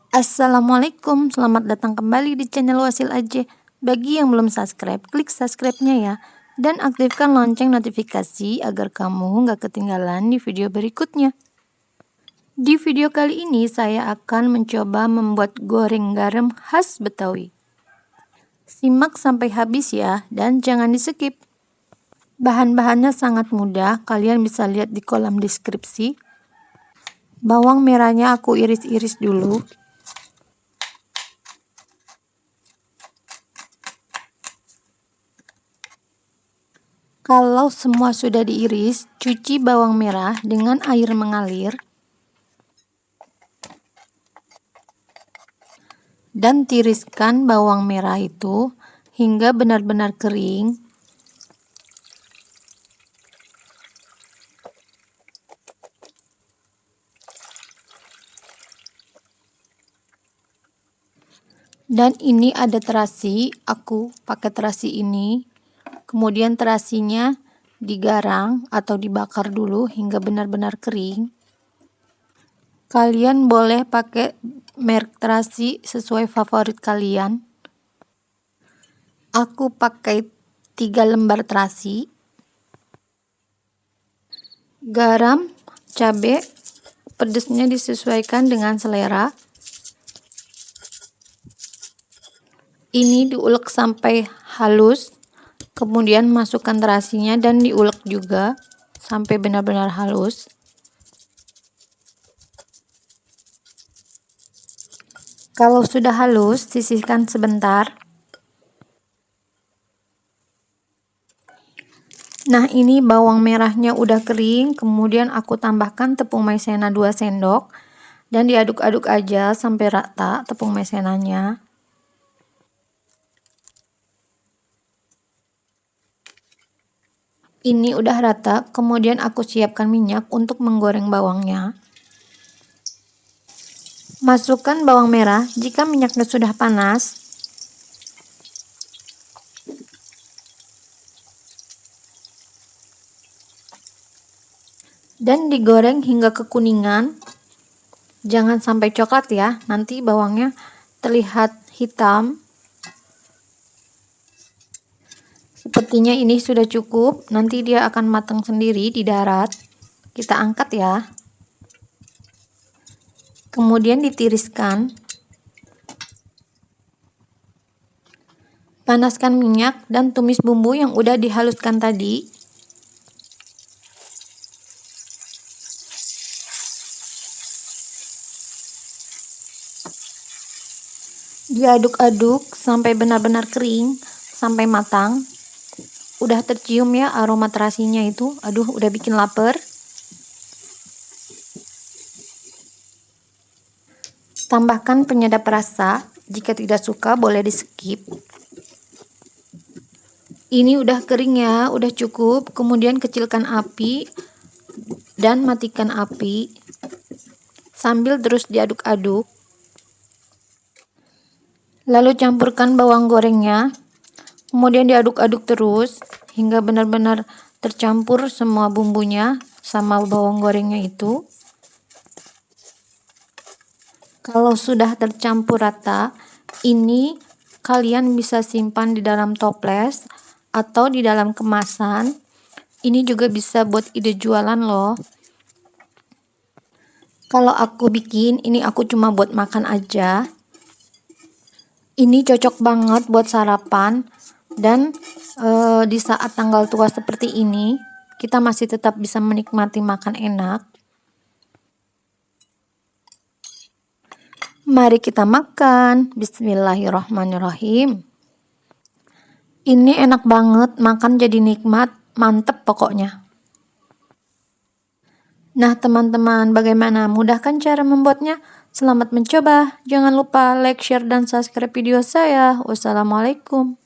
Assalamualaikum, selamat datang kembali di channel Wasil Aja. Bagi yang belum subscribe, klik subscribe-nya ya. Dan aktifkan lonceng notifikasi agar kamu nggak ketinggalan di video berikutnya. Di video kali ini saya akan mencoba membuat goreng garam khas Betawi. Simak sampai habis ya, dan jangan di skip. Bahan-bahannya sangat mudah, kalian bisa lihat di kolom deskripsi. Bawang merahnya aku iris-iris dulu. Kalau semua sudah diiris, cuci bawang merah dengan air mengalir dan tiriskan bawang merah itu hingga benar-benar kering. Dan ini ada terasi, aku pakai terasi ini. Kemudian terasinya digarang atau dibakar dulu hingga benar-benar kering. Kalian boleh pakai merek terasi sesuai favorit kalian. Aku pakai 3 lembar terasi. Garam, cabai, pedasnya disesuaikan dengan selera. Ini diulek sampai halus, kemudian masukkan terasinya dan diulek juga sampai benar-benar halus. Kalau sudah halus, sisihkan sebentar. Nah, ini bawang merahnya udah kering, kemudian aku tambahkan tepung maizena 2 sendok dan diaduk-aduk aja sampai rata tepung maizenanya. Ini udah rata, kemudian aku siapkan minyak untuk menggoreng bawangnya. Masukkan bawang merah jika minyaknya sudah panas. Dan digoreng hingga kekuningan. Jangan sampai coklat ya, nanti bawangnya terlihat hitam. Sepertinya ini sudah cukup, nanti dia akan matang sendiri di darat. Kita angkat ya. Kemudian ditiriskan. Panaskan minyak dan tumis bumbu yang udah dihaluskan tadi. Diaduk-aduk sampai benar-benar kering, sampai matang. Udah tercium ya aroma terasinya itu. Aduh, udah bikin lapar. Tambahkan penyedap rasa. Jika tidak suka boleh di skip. Ini udah kering ya, udah cukup. Kemudian kecilkan api dan matikan api sambil terus diaduk-aduk. Lalu campurkan bawang gorengnya. Kemudian diaduk-aduk terus hingga benar-benar tercampur semua bumbunya sama bawang gorengnya itu. Kalau sudah tercampur rata, ini kalian bisa simpan di dalam toples atau di dalam kemasan. Ini juga bisa buat ide jualan loh. Kalau aku bikin, ini aku cuma buat makan aja. Ini cocok banget buat sarapan. Dan di saat tanggal tua seperti ini, kita masih tetap bisa menikmati makan enak. Mari kita makan. Bismillahirrahmanirrahim. Ini enak banget, makan jadi nikmat, mantep pokoknya. Nah teman-teman, bagaimana? Mudahkan cara membuatnya? Selamat mencoba. Jangan lupa like, share, dan subscribe video saya. Wassalamualaikum.